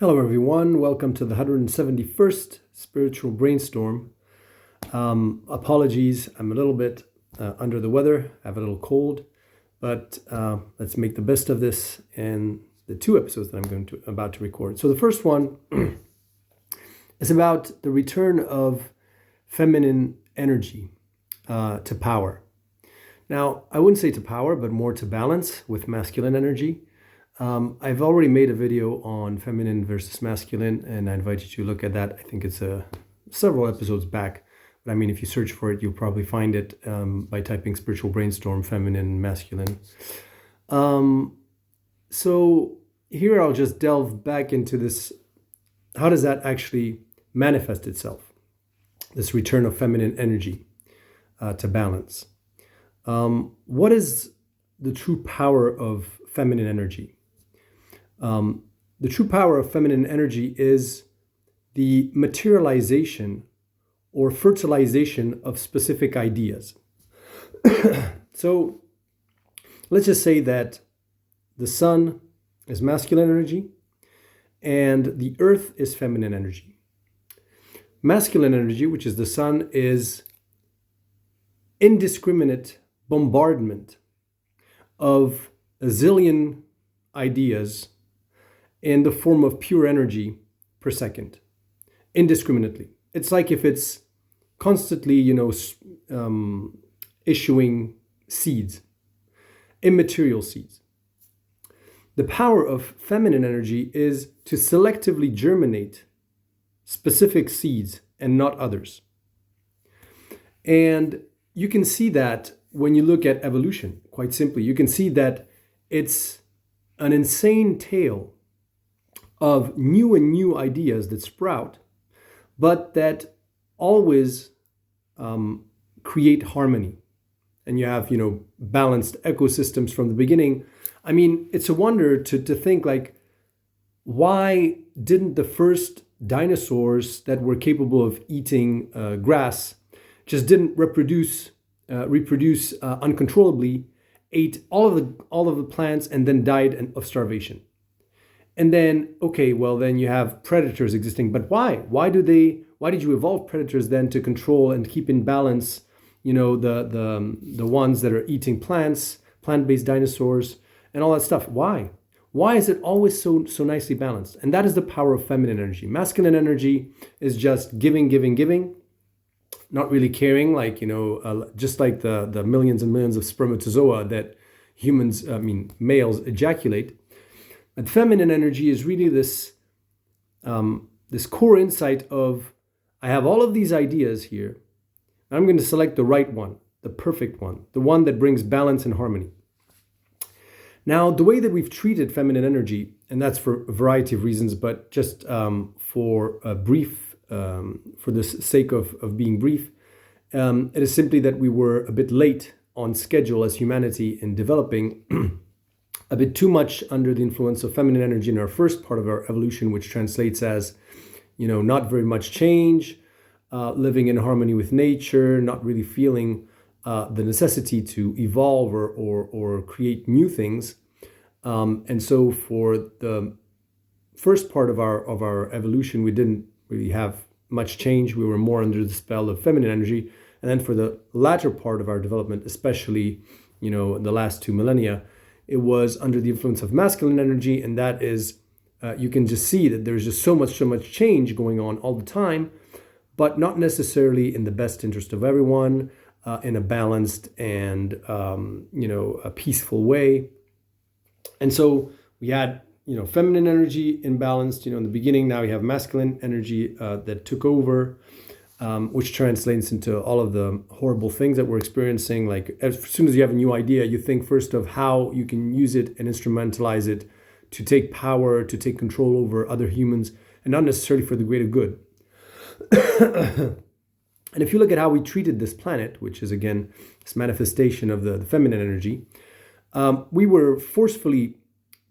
Hello everyone, welcome to the 171st Spiritual Brainstorm. Apologies, I'm a little bit under the weather, I have a little cold, but let's make the best of this in the two episodes that I'm about to record. So the first one is about the return of feminine energy to power. Now, I wouldn't say to power, but more to balance with masculine energy. I've already made a video on feminine versus masculine, and I invite you to look at that. I think it's several episodes back. But I mean, if you search for it, you'll probably find it by typing Spiritual Brainstorm, feminine, masculine. So here I'll just delve back into this. How does that actually manifest itself? This return of feminine energy to balance. What is the true power of feminine energy? The true power of feminine energy is the materialization or fertilization of specific ideas. So let's just say that the sun is masculine energy and the earth is feminine energy. Masculine energy, which is the sun, is indiscriminate bombardment of a zillion ideas in the form of pure energy per second, indiscriminately. It's like if it's constantly, issuing seeds, immaterial seeds. The power of feminine energy is to selectively germinate specific seeds and not others. And you can see that when you look at evolution, quite simply. You can see that it's an insane tale of new and new ideas that sprout, but that always create harmony. And you have, balanced ecosystems from the beginning. I mean, it's a wonder to think like, why didn't the first dinosaurs that were capable of eating grass just didn't reproduce uncontrollably, ate all of the plants and then died of starvation? And then, then you have predators existing, but why? Why did you evolve predators then to control and keep in balance, the ones that are eating plants, plant-based dinosaurs, and all that stuff? Why? Why is it always so nicely balanced? And that is the power of feminine energy. Masculine energy is just giving, not really caring, just like the millions and millions of spermatozoa that males ejaculate. And feminine energy is really this core insight of, I have all of these ideas here, and I'm going to select the right one, the perfect one, the one that brings balance and harmony. Now, the way that we've treated feminine energy, and that's for a variety of reasons, but just for the sake of being brief, it is simply that we were a bit late on schedule as humanity in developing a bit too much under the influence of feminine energy in our first part of our evolution, which translates as, not very much change, living in harmony with nature, not really feeling the necessity to evolve or create new things. And so for the first part of our evolution, we didn't really have much change. We were more under the spell of feminine energy. And then for the latter part of our development, especially, in the last 2 millennia, it was under the influence of masculine energy, and that is, you can just see that there's just so much change going on all the time, but not necessarily in the best interest of everyone, in a balanced and, a peaceful way. And so we had, feminine energy imbalanced, in the beginning. Now we have masculine energy that took over, which translates into all of the horrible things that we're experiencing. Like, as soon as you have a new idea, you think first of how you can use it and instrumentalize it to take power, to take control over other humans, and not necessarily for the greater good. And if you look at how we treated this planet, which is, again, this manifestation of the feminine energy, we were forcefully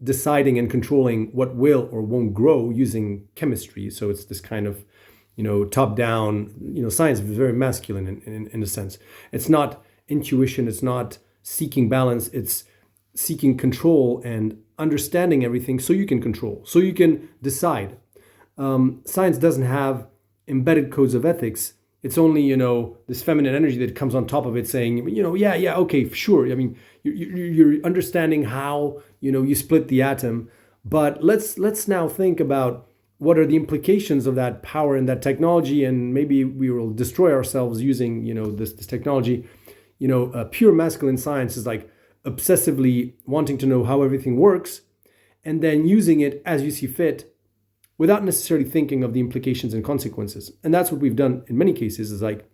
deciding and controlling what will or won't grow using chemistry. So it's this kind of top-down, science is very masculine in a sense. It's not intuition, it's not seeking balance, it's seeking control and understanding everything so you can control, so you can decide science doesn't have embedded codes of ethics. It's only, this feminine energy that comes on top of it saying, yeah, okay, sure. I mean, you're understanding how, you split the atom. But let's now think about what are the implications of that power and that technology, and maybe we will destroy ourselves using, this technology. Pure masculine science is like obsessively wanting to know how everything works and then using it as you see fit without necessarily thinking of the implications and consequences. And that's what we've done in many cases, is like,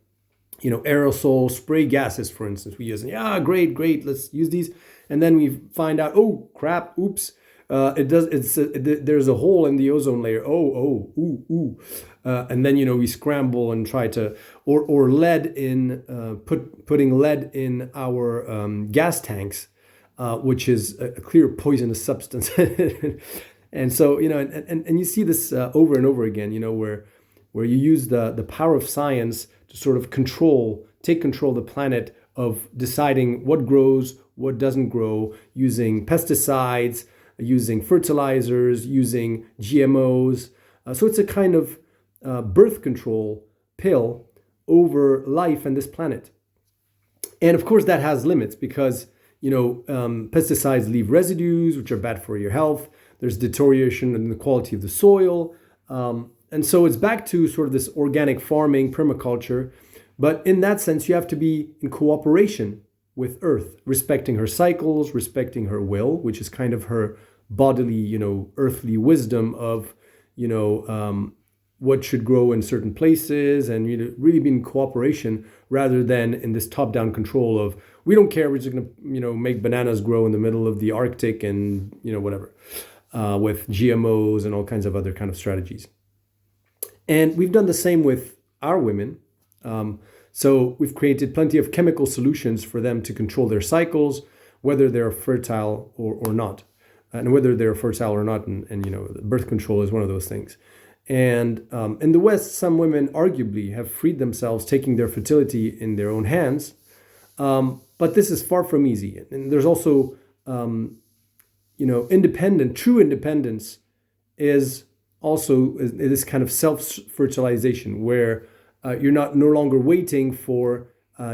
aerosol spray gases, for instance. We use, great, let's use these. And then we find out, oh, crap, oops. There's a hole in the ozone layer. And then, we scramble and try to, or lead in, putting lead in our gas tanks, which is a clear poisonous substance. And so, and you see this over and over again, where you use the power of science to sort of take control of the planet, of deciding what grows, what doesn't grow, using pesticides, using fertilizers, using GMOs. So it's a kind of birth control pill over life and this planet. And of course, that has limits because, pesticides leave residues, which are bad for your health. There's deterioration in the quality of the soil. And so it's back to sort of this organic farming, permaculture. But in that sense, you have to be in cooperation with Earth, respecting her cycles, respecting her will, which is kind of her bodily, earthly wisdom of, what should grow in certain places, and really be in cooperation rather than in this top-down control of, we don't care, we're just going to, make bananas grow in the middle of the Arctic and, whatever, with GMOs and all kinds of other kind of strategies. And we've done the same with our women. So we've created plenty of chemical solutions for them to control their cycles, whether they're fertile or not. And whether they're fertile or not, and birth control is one of those things. And in the West, some women arguably have freed themselves, taking their fertility in their own hands. But this is far from easy. And there's also, true independence is also this kind of self-fertilization where you're no longer waiting for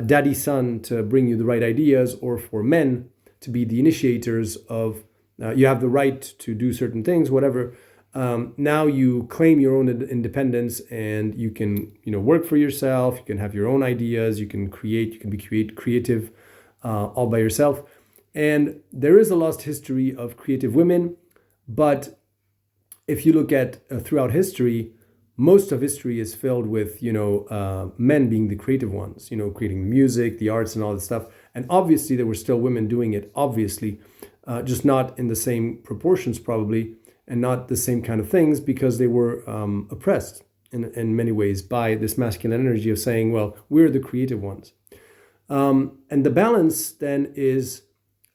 daddy son to bring you the right ideas, or for men to be the initiators of, you have the right to do certain things, whatever. Now you claim your own independence, and you can, work for yourself. You can have your own ideas. You can create. You can be creative all by yourself. And there is a lost history of creative women, but if you look at throughout history, most of history is filled with, men being the creative ones, creating the music, the arts, and all this stuff. And obviously, there were still women doing it. Obviously, just not in the same proportions, probably. And not the same kind of things, because they were oppressed in many ways by this masculine energy of saying, well, we're the creative ones. And the balance then is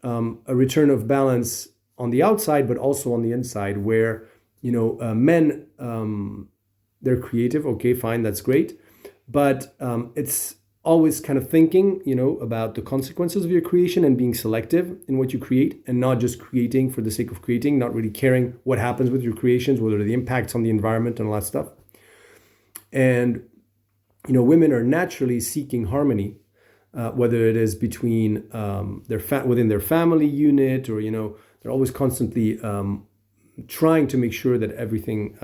a return of balance on the outside, but also on the inside, where, men, they're creative. Okay, fine, that's great. But it's always kind of thinking, about the consequences of your creation and being selective in what you create, and not just creating for the sake of creating, not really caring what happens with your creations, whether the impacts on the environment and all that stuff. And, women are naturally seeking harmony, whether it is between within their family unit, or, they're always constantly trying to make sure that everything,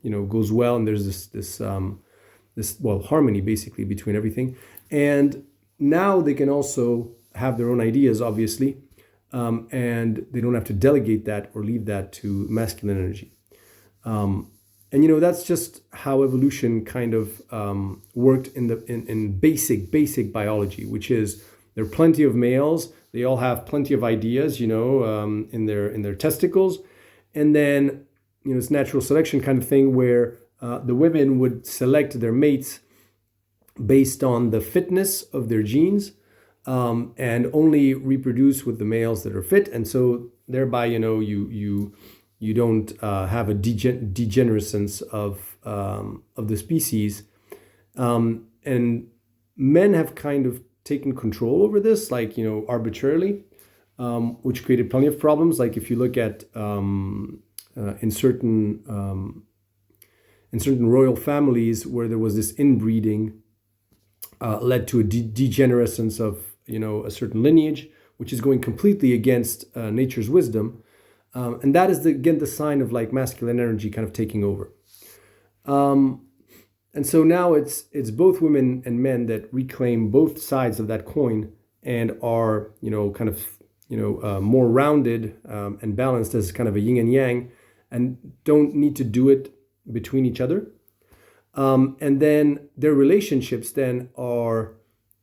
goes well. And there's this harmony basically between everything. And now they can also have their own ideas, obviously, and they don't have to delegate that or leave that to masculine energy. And that's just how evolution kind of worked in basic biology, which is there are plenty of males. They all have plenty of ideas, in their testicles, and then it's natural selection kind of thing where the women would select their mates based on the fitness of their genes, and only reproduce with the males that are fit. And so thereby, you don't have a degenerescence of the species. And men have kind of taken control over this, like, arbitrarily, which created plenty of problems. Like if you look at in certain in certain royal families where there was this inbreeding, led to a degenerescence of a certain lineage, which is going completely against nature's wisdom, and that is again the sign of like masculine energy kind of taking over. And so now it's both women and men that reclaim both sides of that coin and are kind of more rounded and balanced as kind of a yin and yang, and don't need to do it between each other. And then their relationships then are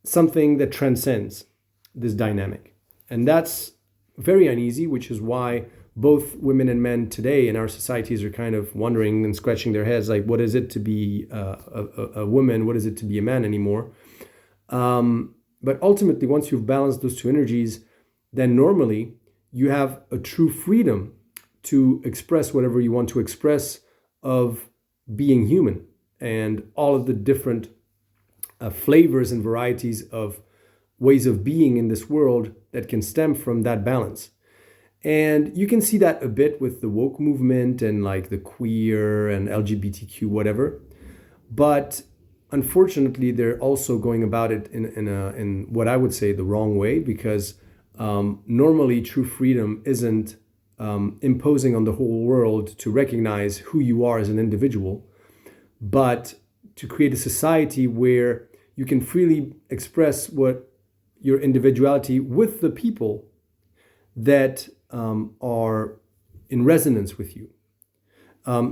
something that transcends this dynamic. And that's very uneasy, which is why both women and men today in our societies are kind of wondering and scratching their heads, like, what is it to be a woman? What is it to be a man anymore? But ultimately, once you've balanced those two energies, then normally you have a true freedom to express whatever you want to express of being human and all of the different flavors and varieties of ways of being in this world that can stem from that balance. And you can see that a bit with the woke movement and like the queer and LGBTQ whatever. But unfortunately, they're also going about it in what I would say the wrong way, because normally true freedom isn't imposing on the whole world to recognize who you are as an individual, but to create a society where you can freely express what your individuality with the people that are in resonance with you.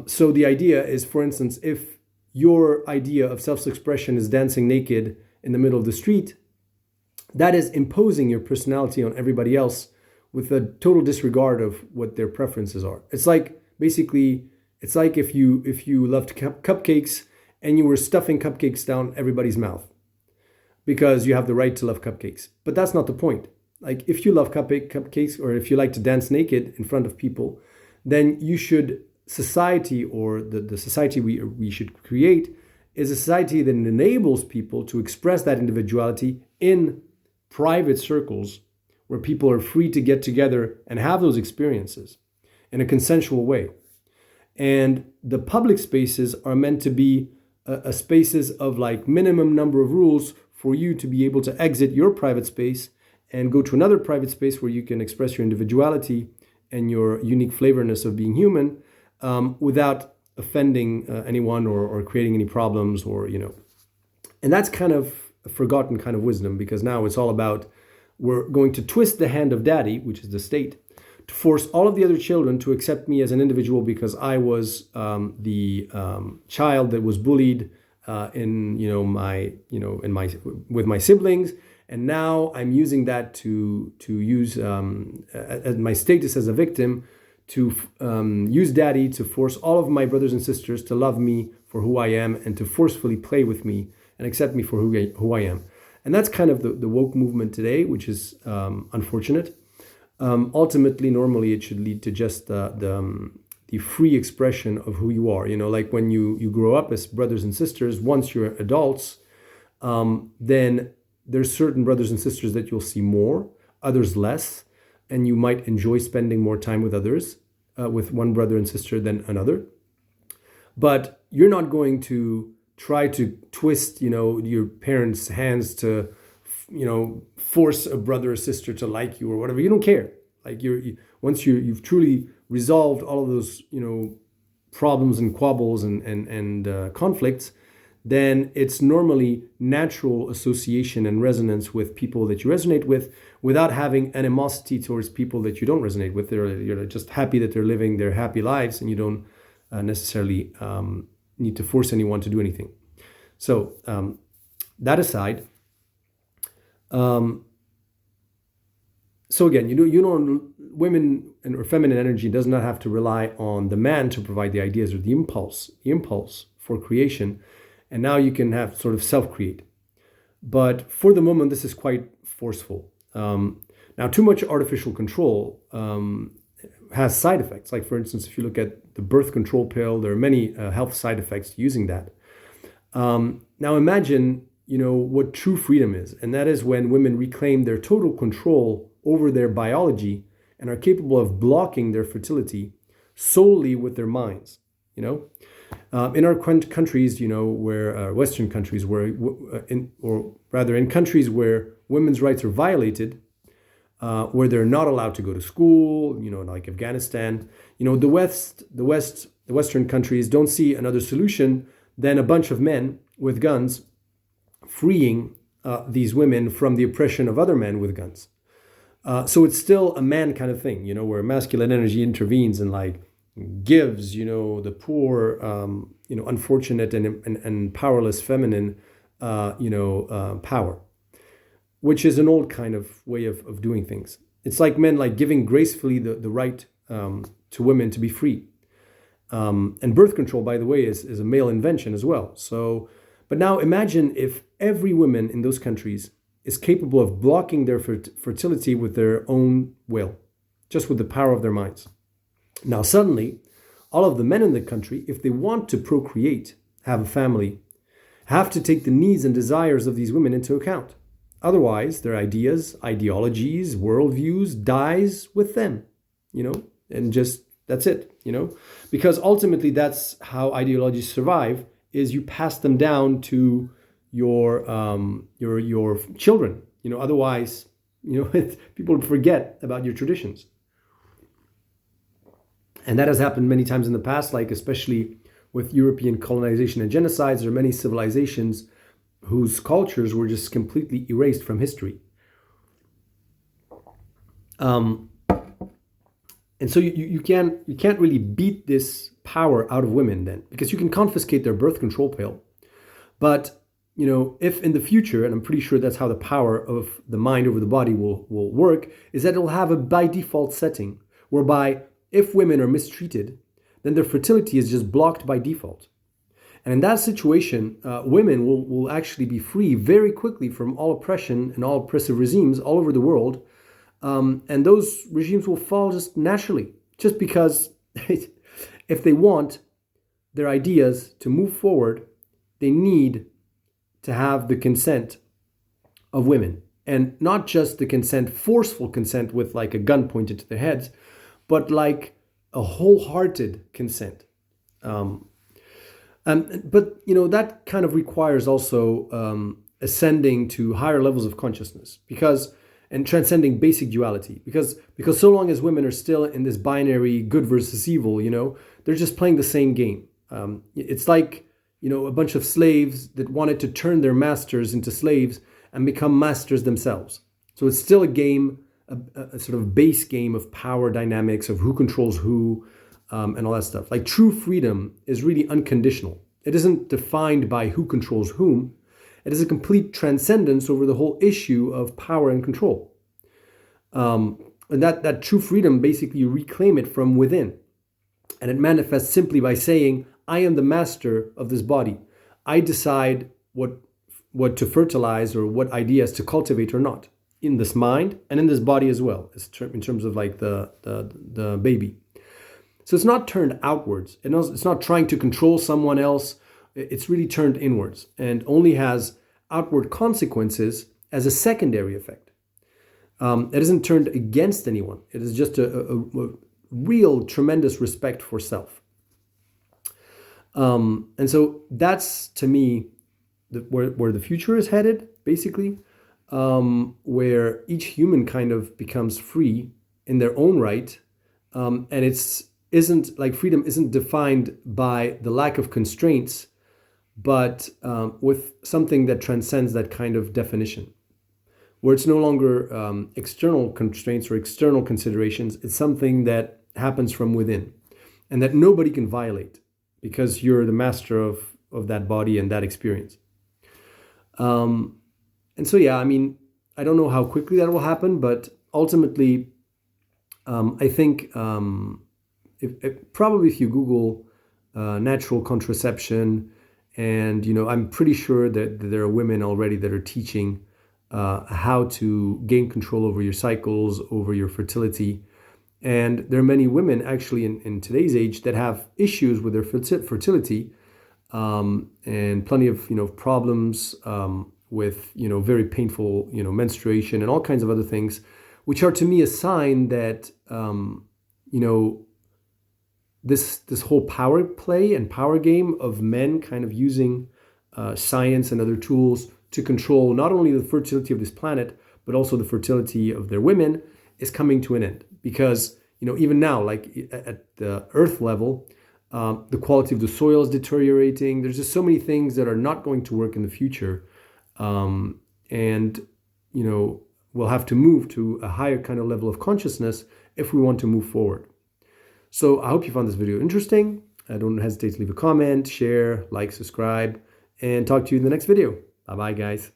So the idea is, for instance, if your idea of self-expression is dancing naked in the middle of the street, that is imposing your personality on everybody else with a total disregard of what their preferences are. It's like if you loved cupcakes and you were stuffing cupcakes down everybody's mouth because you have the right to love cupcakes. But that's not the point. Like, if you love cupcakes, or if you like to dance naked in front of people, then you should, society, or the society we should create is a society that enables people to express that individuality in private circles where people are free to get together and have those experiences in a consensual way. And the public spaces are meant to be a spaces of like minimum number of rules for you to be able to exit your private space and go to another private space where you can express your individuality and your unique flavorness of being human, without offending anyone or creating any problems And that's kind of a forgotten kind of wisdom, because now it's all about, we're going to twist the hand of daddy, which is the state, to force all of the other children to accept me as an individual because I was the child that was bullied with my siblings. And now I'm using that to use my status as a victim to use daddy to force all of my brothers and sisters to love me for who I am and to forcefully play with me and accept me for who I am. And that's kind of the woke movement today, which is unfortunate. Ultimately, normally it should lead to just the free expression of who you are. Like when you grow up as brothers and sisters, once you're adults, then there's certain brothers and sisters that you'll see more, others less, and you might enjoy spending more time with others, with one brother and sister than another. But you're not going to try to twist, your parents' hands to, force a brother or sister to like you or whatever. You don't care. Like once you've truly resolved all of those, problems and quabbles and conflicts, then it's normally natural association and resonance with people that you resonate with without having animosity towards people that you don't resonate with. You're just happy that they're living their happy lives, and you don't necessarily need to force anyone to do anything. So that aside, so again, women or feminine energy does not have to rely on the man to provide the ideas or the impulse for creation. And now you can have sort of self-create. But for the moment, this is quite forceful. Now, too much artificial control has side effects. Like, for instance, if you look at the birth control pill, there are many health side effects to using that. Now, imagine, what true freedom is. And that is when women reclaim their total control over their biology and are capable of blocking their fertility solely with their minds. you know. In our countries, where Western countries, in countries where women's rights are violated, where they're not allowed to go to school, like Afghanistan, the Western countries don't see another solution than a bunch of men with guns freeing these women from the oppression of other men with guns. So it's still a man kind of thing, where masculine energy intervenes and like gives, the poor, unfortunate and powerless feminine, power, which is an old kind of way of doing things. It's like men like giving gracefully the right to women to be free. And birth control, by the way, is a male invention as well. So, but now imagine if every woman in those countries is capable of blocking their fertility with their own will, just with the power of their minds. Now, suddenly, all of the men in the country, if they want to procreate, have a family, have to take the needs and desires of these women into account. Otherwise, their ideas, ideologies, worldviews dies with them, and just that's it, because ultimately that's how ideologies survive, is you pass them down to your children, otherwise, people forget about your traditions. And that has happened many times in the past, like especially with European colonization and genocides. There are many civilizations whose cultures were just completely erased from history. And so you can't really beat this power out of women then, because you can confiscate their birth control pill. But, if in the future, and I'm pretty sure that's how the power of the mind over the body will work, is that it'll have a by default setting whereby if women are mistreated, then their fertility is just blocked by default. And in that situation, women will actually be free very quickly from all oppression and all oppressive regimes all over the world. And those regimes will fall just naturally, just because if they want their ideas to move forward, they need to have the consent of women. And not just the consent, forceful consent with like a gun pointed to their heads, but like a wholehearted consent. But that kind of requires also ascending to higher levels of consciousness, and transcending basic duality, because so long as women are still in this binary good versus evil, they're just playing the same game. It's like, a bunch of slaves that wanted to turn their masters into slaves and become masters themselves. So it's still a game, a sort of base game of power dynamics, of who controls who, and all that stuff. Like true freedom is really unconditional. It isn't defined by who controls whom. It is a complete transcendence over the whole issue of power and control. And that true freedom, basically you reclaim it from within. And it manifests simply by saying, I am the master of this body. I decide what to fertilize or what ideas to cultivate or not in this mind and in this body as well, in terms of like the baby. So it's not turned outwards. It's not trying to control someone else. It's really turned inwards and only has outward consequences as a secondary effect. It isn't turned against anyone. It is just a real tremendous respect for self. And so that's, to me, where the future is headed, basically, where each human kind of becomes free in their own right. And isn't like freedom isn't defined by the lack of constraints, but with something that transcends that kind of definition, where it's no longer external constraints or external considerations. It's something that happens from within and that nobody can violate because you're the master of that body and that experience. And so, yeah, I mean, I don't know how quickly that will happen, but ultimately, I think if you Google natural contraception, and, I'm pretty sure that there are women already that are teaching how to gain control over your cycles, over your fertility. And there are many women actually in today's age that have issues with their fertility, and plenty of, problems with, very painful, menstruation and all kinds of other things, which are to me a sign that, this whole power play and power game of men kind of using science and other tools to control not only the fertility of this planet, but also the fertility of their women is coming to an end. Because, even now, like at the Earth level, the quality of the soil is deteriorating. There's just so many things that are not going to work in the future. And, we'll have to move to a higher kind of level of consciousness if we want to move forward. So I hope you found this video interesting. Don't hesitate to leave a comment, share, like, subscribe, and talk to you in the next video. Bye-bye, guys.